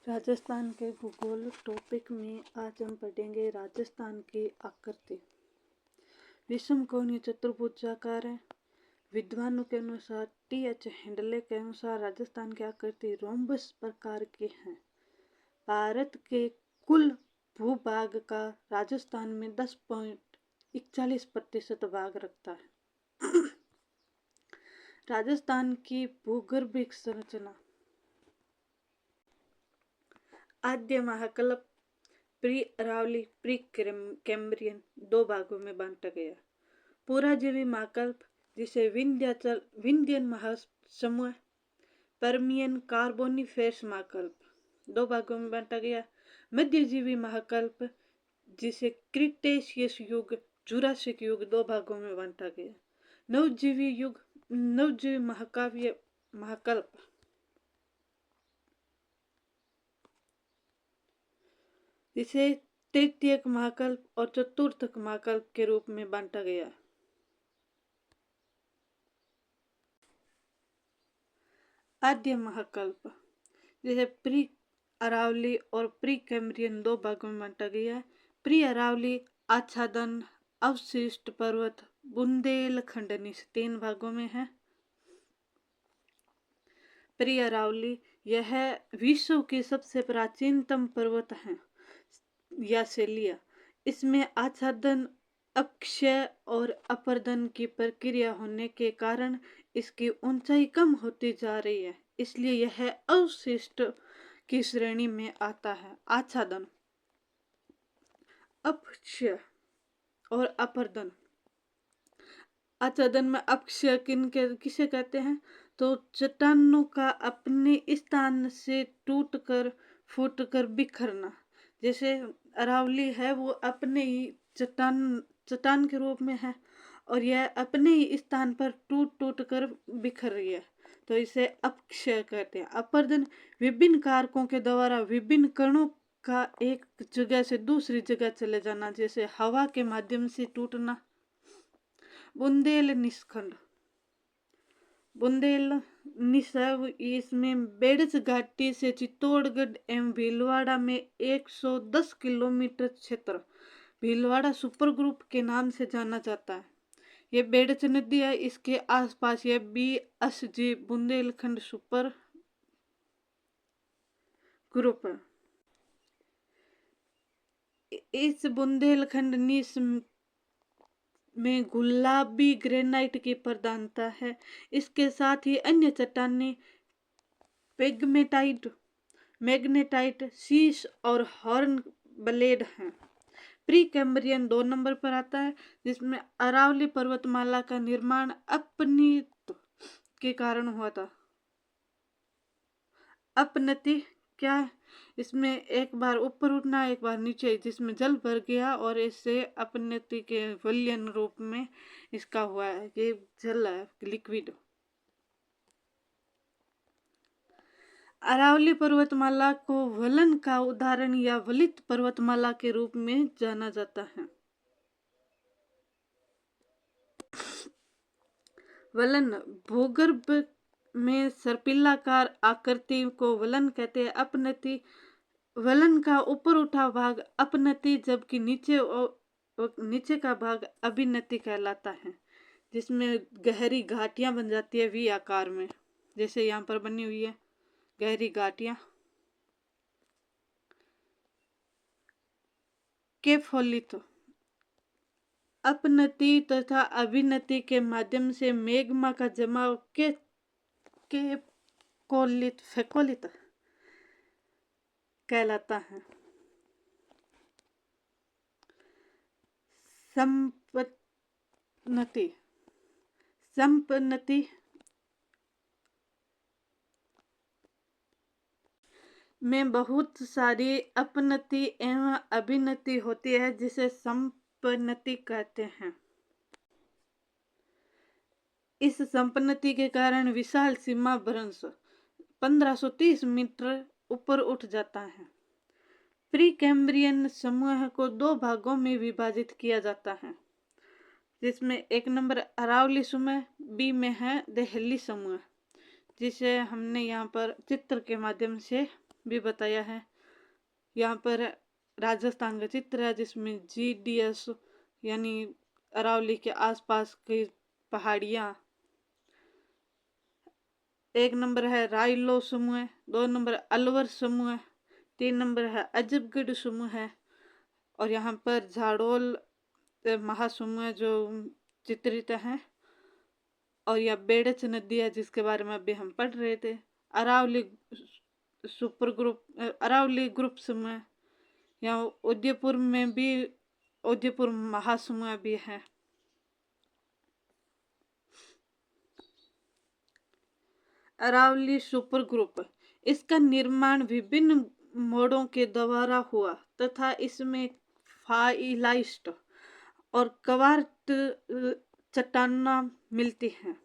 राजस्थान के भूगोल टॉपिक में आज हम पढ़ेंगे राजस्थान की आकृति। विषम कोणीय चतुर्भुजाकार है। विद्वानों के अनुसार टी.एच. हेंडले के अनुसार राजस्थान की आकृति रोम्बस प्रकार की है। भारत के कुल भूभाग का राजस्थान में 10.41% भाग रखता है। राजस्थान की भूगर्भिक संरचना। आद्य महाकल्प प्री अरावली प्री कैम्ब्रियन दो भागों में बांटा गया। पुराजीवी महाकल्प जिसे विंध्यन महासमूह परमियन कार्बोनिफेरस महाकल्प दो भागों में बांटा गया। मध्यजीवी महाकल्प जिसे क्रिटेशियस युग जुरासिक युग दो भागों में बांटा गया। नवजीवी महाकल्प इसे तृतीयक महाकल्प और चतुर्थक महाकल्प के रूप में बांटा गया। आद्य महाकल्प जिसे प्री अरावली और प्री कैम्ब्रियन दो भागों में बांटा गया है। प्री अरावली आच्छादन अवशिष्ट पर्वत बुंदेलखंड तीन भागों में है। प्री अरावली यह विश्व की सबसे प्राचीनतम पर्वत है या शैलिया। इसमें आच्छादन अपक्षय और अपर्दन की प्रक्रिया होने के कारण इसकी ऊंचाई कम होती जा रही है, इसलिए यह अवशिष्ट की श्रेणी में आता है। आच्छादन अपक्षय और अपर्दन। आच्छादन में अपक्षय किसे कहते हैं तो चट्टानों का अपने स्थान से टूटकर फूटकर बिखरना। जैसे अरावली है वो अपने ही चट्टान के रूप में है और यह अपने ही स्थान पर टूट कर बिखर रही है, तो इसे अपक्षय कहते हैं। अपर्दन विभिन्न कारकों के द्वारा विभिन्न कणों का एक जगह से दूसरी जगह चले जाना, जैसे हवा के माध्यम से टूटना। बुंदेल निसव इसमें बेड़ज घाटी से चित्तौड़गढ़ एवं भीलवाड़ा में 110 किलोमीटर क्षेत्र भीलवाड़ा सुपर ग्रुप के नाम से जाना जाता है। यह बेड़ज नदी है, इसके आसपास यह BSG बुंदेलखंड सुपर ग्रुप है। इस बुंदेलखंड निस में गुलाबी ग्रेनाइट की प्रधानता है। इसके साथ ही अन्य चट्टानें पेग्मेटाइट, मैग्नेटाइट, शीश और हॉर्न ब्लेड हैं। प्री कैम्ब्रियन 2 नंबर पर आता है, जिसमें अरावली पर्वतमाला का निर्माण अपनीत के कारण हुआ था। अपनति क्या है? इसमें एक बार ऊपर उठना एक बार नीचे, जिसमें जल भर गया और इससे अपनति के वलयन रूप में इसका हुआ है। ये जल है, लिक्विड। अरावली पर्वतमाला को वलन का उदाहरण या वलित पर्वतमाला के रूप में जाना जाता है। वलन भूगर्भ में सर्पिलाकार आकृति को वलन कहते हैं। अपनति वलन का ऊपर उठा भाग अपनति, जबकि नीचे का भाग अभिनति कहलाता है, जिसमें गहरी घाटियां बन जाती है वी आकार में, जैसे यहाँ पर बनी हुई है गहरी घाटियां। केफोलित अपनति तथा अभिनति के माध्यम से मैग्मा का जमाव फेकोलित कहलाता है। संपन्नति में बहुत सारी अपनति एवं अभिनति होती है, जिसे संपन्नति कहते हैं। इस संपन्नति के कारण विशाल सीमा भ्रंश 1530 मीटर ऊपर उठ जाता है। प्री कैम्ब्रियन समूह को 2 भागों में विभाजित किया जाता है, जिसमें 1 नंबर अरावली समूह, बी में है देहली समूह, जिसे हमने यहाँ पर चित्र के माध्यम से भी बताया है। यहाँ पर राजस्थान का चित्र है जिसमें GDS यानी अरावली के आसपास की पहाड़ियाँ। 1 नंबर है राइलो समूह, 2 नंबर अलवर समूह, 3 नंबर है अजबगढ़ समूह है, और यहाँ पर झाड़ोल महासमूह जो चित्रित है, और यह बेड़च नदी है जिसके बारे में अभी हम पढ़ रहे थे। Aravalli super group, Aravalli group समूह, यहाँ उदयपुर में भी उदयपुर महासमूह भी है। अरावली सुपर ग्रुप, इसका निर्माण विभिन्न मोड़ों के द्वारा हुआ तथा इसमें फाइलाइस्ट और क्वार्ट चट्टाना मिलती हैं।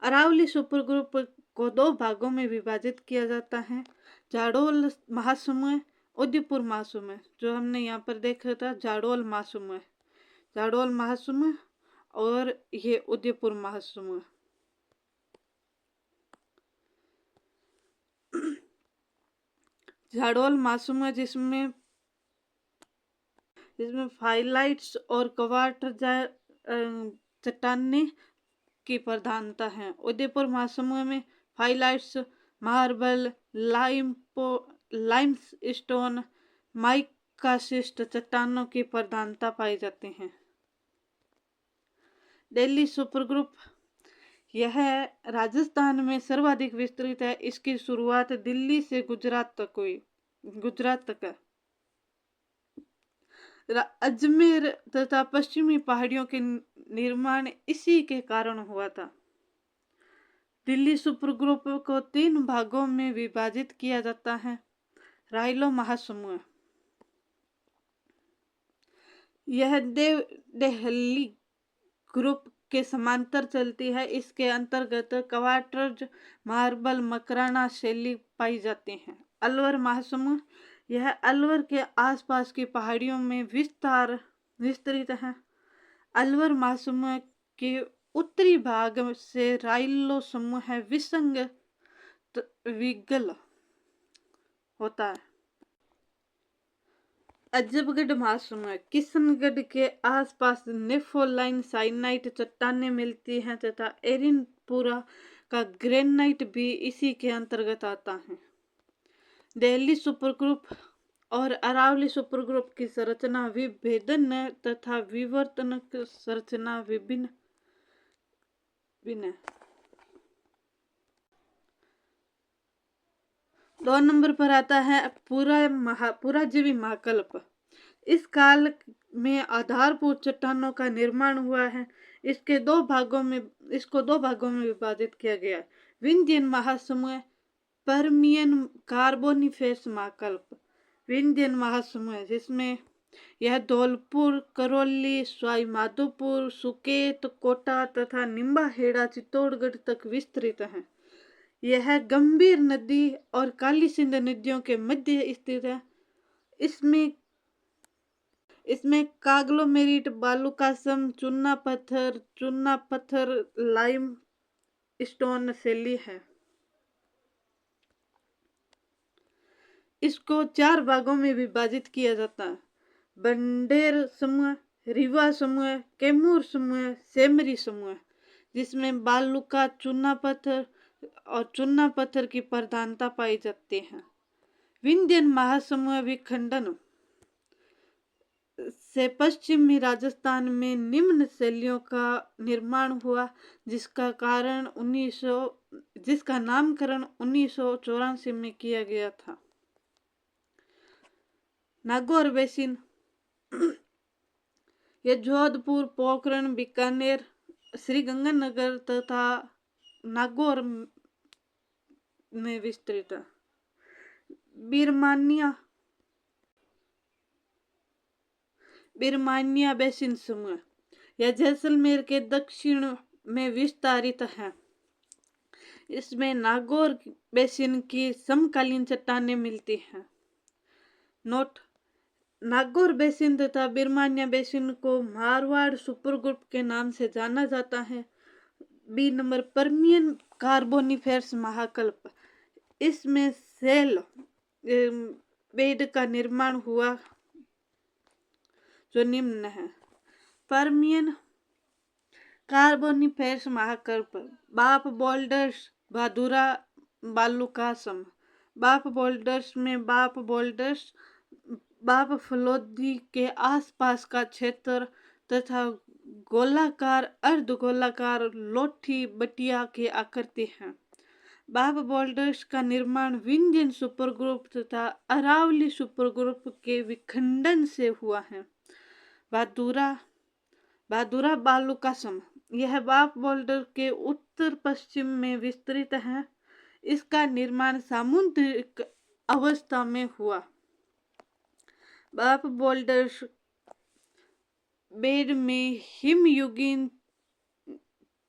अरावली सुपर ग्रुप को 2 भागों में विभाजित किया जाता है, झाड़ोल महासमूह, उदयपुर महासमूह। जो हमने यहाँ पर देखा था झाड़ोल महासमूह, झाड़ोल महासमूह और ये उदयपुर महासमूह। झाड़ोल महासमूह जिसमें फाइलाइट्स और क्वार्ट चट्टाने की प्रधानता है। उदयपुर महासमूह में फाइलाइट्स, मार्बल, लाइमस्टोन, माइकासिस्ट चट्टानों की प्रधानता पाई जाती है। दिल्ली सुपर ग्रुप, यह राजस्थान में सर्वाधिक विस्तृत है। इसकी शुरुआत दिल्ली से गुजरात तक हुई। गुजरात तक अजमेर तथा पश्चिमी पहाड़ियों के निर्माण इसी के कारण हुआ था। दिल्ली सुपर ग्रुप को 3 भागों में विभाजित किया जाता है। राइलो महासमूह, यह देहली ग्रुप के समांतर चलती है। इसके अंतर्गत क्वार्टर्ज, मार्बल, मकराना शैली पाई जाती है। अलवर महासमूह, यह अलवर के आसपास की पहाड़ियों में विस्तृत है। अलवर महासमूह के उत्तरी भाग से राइलो समूह विसंग विगल होता है। अजबगढ़ महासमूह, किशनगढ़ के आसपास नेफोलाइन साइनाइट चट्टानें मिलती हैं तथा एरिनपुरा का ग्रेनाइट भी इसी के अंतर्गत आता है। दिल्ली सुपर ग्रुप और अरावली सुपर ग्रुप की संरचना विभेदन तथा विवर्तनक संरचना विभिन्न है। 2 नंबर पर आता है पुराजीवी महाकल्प। इस काल में आधारभूत चट्टानों का निर्माण हुआ है। इसको 2 भागों में विभाजित किया गया है। विंध्यन महासमूह, पर्मियन कार्बोनिफेरस महाकल्प। विंध्यन महासमूह जिसमें यह धौलपुर, करौली, सवाई माधोपुर, सुकेत, कोटा तथा निम्बाहेड़ा चित्तौड़गढ़ तक विस्तृत है। यह गंभीर नदी और काली सिंध नदियों के मध्य स्थित है। इसमें काग्लोमेरिट, बालूकासम, चूना पत्थर, लाइम स्टोन शैली है। इसको 4 भागों में विभाजित किया जाता है। बंडेर समूह, रीवा समूह, कैमूर समूह, सेमरी समूह, जिसमें बालूका, चूना पत्थर की प्रधानता पाई जाती है। विंध्यन महासमूह विखंडन से पश्चिमी राजस्थान में निम्न शैलियों का निर्माण हुआ, जिसका नामकरण 1984 में किया गया था। नागौर बेसिन, यह जोधपुर, पोखरण, बीकानेर, श्रीगंगानगर तथा नागौर में विस्तृत है। बिरमानिया बेसिन समूह, यह जैसलमेर के दक्षिण में विस्तारित है। इसमें नागौर बेसिन की समकालीन चट्टानें मिलती हैं। नोट, नागौर बेसिन तथा बिरमानिया बेसिन को मारवाड़ सुपर ग्रुप के नाम से जाना जाता है। बी नंबर, पर्मियन कार्बोनिफेरस महाकल्प, इसमें सेल बेड का निर्माण हुआ जो निम्न है। पर्मियन कार्बोनिफेरस महाकल्प, बाप बोल्डर्स, भादुरा बालुकासम। बाप बोल्डर्स में बाप फलोदी के आसपास का क्षेत्र तथा गोलाकार अर्धगोलाकार लोठी बटिया की आकृति है। बाप बोल्डर्स का निर्माण विंध्यन सुपरग्रुप तथा अरावली सुपरग्रुप के विखंडन से हुआ है। भादुरा बालुकासम, यह बाप बोल्डर के उत्तर पश्चिम में विस्तृत है। इसका निर्माण सामुद्रिक अवस्था में हुआ। बाप बोल्डर्स बेड में हिमयुगीन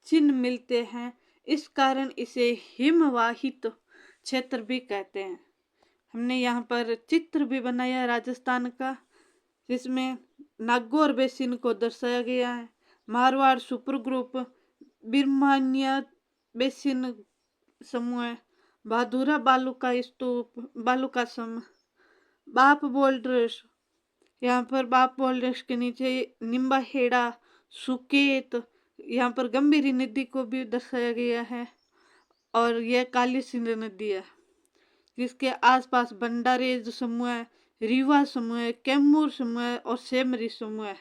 चिन्ह मिलते हैं, इस कारण इसे हिमवाहित क्षेत्र भी कहते हैं। हमने यहाँ पर चित्र भी बनाया राजस्थान का, जिसमें नागौर बेसिन को दर्शाया गया है। मारवाड़ सुपर ग्रुप, बिरमानिया बेसिन समूह, भादुरा बालुका स्तूप, बालुकासम, बाप बोल्डर्स। यहाँ पर बाप बोल्डर्स के नीचे निम्बाहेड़ा, सुकेत, यहाँ पर गंभीरी नदी को भी दर्शाया गया है। और यह काली सिंध नदी है, जिसके आसपास भंडारेज समूह, रीवा समूह, कैमूर समूह और सेमरी समूह है।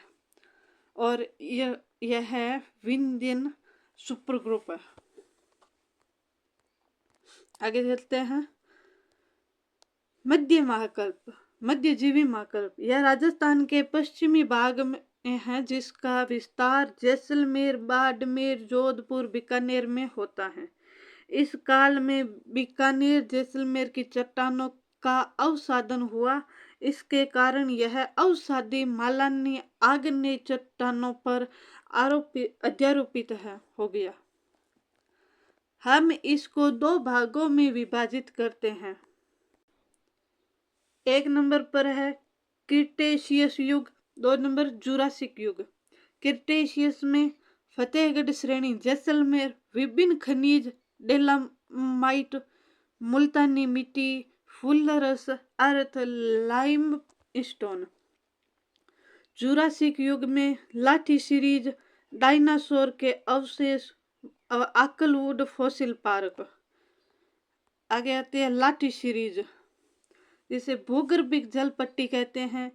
और यह है विंध्यन सुपर ग्रुप है। आगे चलते हैं। मध्य महाकल्प, मध्यजीवी महाकल्प, यह राजस्थान के पश्चिमी भाग में है, जिसका विस्तार जैसलमेर, बाड़मेर, जोधपुर, बीकानेर में होता है। इस काल में बीकानेर जैसलमेर की चट्टानों का अवसादन हुआ। इसके कारण यह अवसादी मालानी आग्नेय चट्टानों पर अध्यारोपित हो गया। हम इसको दो भागों में विभाजित करते हैं। एक नंबर पर है क्रिटेशियस युग, दो नंबर जुरासिक युग। क्रिटेशियस में फतेहगढ़ श्रेणी, जैसलमेर, विभिन्न खनिज, डेलामाइट, मुल्तानी मिट्टी, फुल्लरस अर्थ, लाइम स्टोन। जुरासिक युग में लाठी सीरीज, डायनासोर के अवशेष, आकलवुड फॉसिल पार्क। आगे आते हैं लाठी सीरीज, जिसे भूगर्भिक जल पट्टी कहते हैं।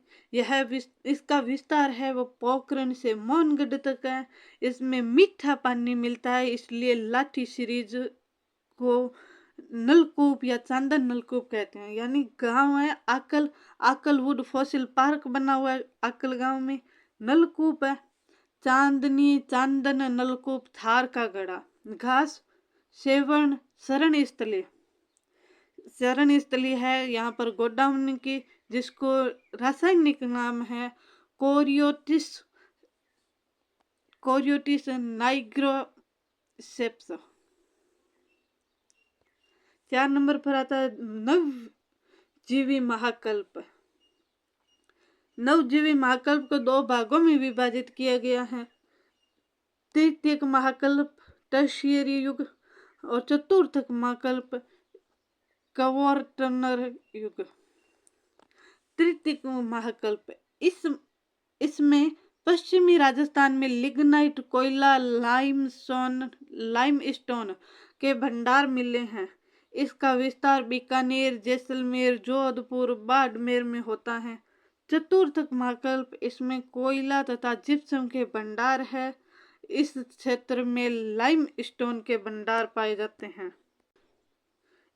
इसका विस्तार है वो पोखरण से मोहनगढ़ तक है। इसमें मीठा पानी मिलता है, इसलिए लाठी सीरीज को नलकूप या चांदन नलकूप कहते हैं। यानी गांव है आकलवुड फॉसिल पार्क बना हुआ है आकल गांव में। नलकूप है चांदन नलकूप, थार का गड़ा, घास सेवण शरण स्थली है यहाँ पर गोडाउन की, जिसको रासायनिक नाम है कोरियोटिस नाइग्रोसेप्स। 4 नंबर पर आता है नवजीवी महाकल्प। नवजीवी महाकल्प को दो भागों में विभाजित किया गया है। तृतीयक महाकल्प टर्शियरी युग और चतुर्थक महाकल्प क्वार्टरनर युग। तृतीयक महाकल्प, इसमें पश्चिमी राजस्थान में लिग्नाइट, कोयला, लाइमस्टोन के भंडार मिले हैं। इसका विस्तार बीकानेर, जैसलमेर, जोधपुर, बाड़मेर में होता है। चतुर्थक महाकल्प, इसमें कोयला तथा जिप्सम के भंडार है। इस क्षेत्र में लाइमस्टोन के भंडार पाए जाते हैं।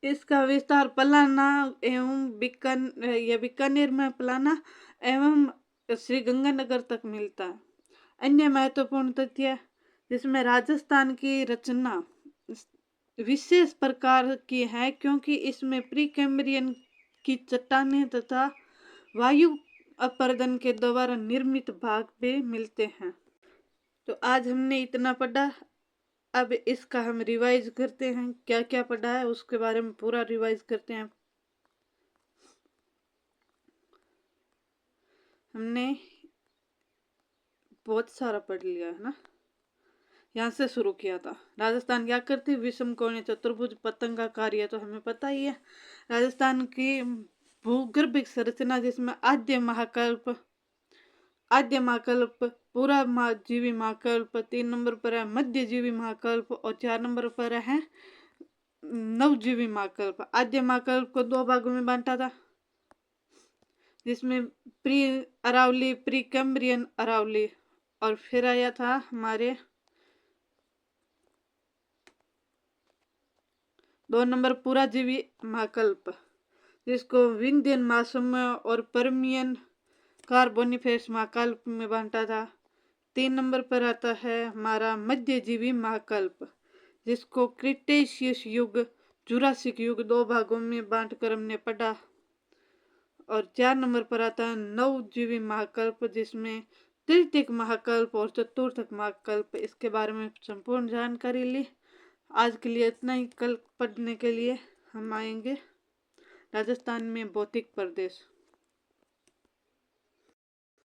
इसका विस्तार पलाना एवं बीकानेर में पलाना एवं श्री गंगानगर तक मिलता है। अन्य महत्वपूर्ण तथ्य, जिसमें राजस्थान की रचना विशेष प्रकार की है, क्योंकि इसमें प्री कैम्ब्रियन की चट्टानें तथा वायु अपर्दन के द्वारा निर्मित भाग भी मिलते हैं। तो आज हमने इतना पढ़ा। अब इसका हम रिवाइज करते हैं, क्या क्या पढ़ा है उसके बारे में पूरा रिवाइज करते हैं। हमने बहुत सारा पढ़ लिया है ना। यहाँ से शुरू किया था। राजस्थान क्या करती, विषम कोणीय चतुर्भुज पतंगाकार, ये तो हमें पता ही है। राजस्थान की भूगर्भिक संरचना, जिसमें आद्य महाकल्प, पूरा जीवी महाकल्प, 3 नंबर पर है मध्य जीवी महाकल्प और 4 नंबर पर है नवजीवी महाकल्प। आद्य महाकल्प को 2 भागों में बांटा था, जिसमें pre Aravalli, pre Cambrian Aravalli, और फिर आया था हमारे 2 नंबर पूराजीवी महाकल्प, जिसको विंध्यन महासमूह और परमियन कार्बोनिफेरस महाकल्प में बांटा था। 3 नंबर पर आता है हमारा मध्यजीवी महाकल्प, जिसको क्रिटेशियस युग, जुरासिक युग 2 भागों में बांट कर हमने पढ़ा। और 4 नंबर पर आता है नवजीवी महाकल्प, जिसमें तृतीयक महाकल्प और चतुर्थक महाकल्प, इसके बारे में संपूर्ण जानकारी ली। आज के लिए इतना ही। कल पढ़ने के लिए हम आएंगे राजस्थान में भौतिक प्रदेश।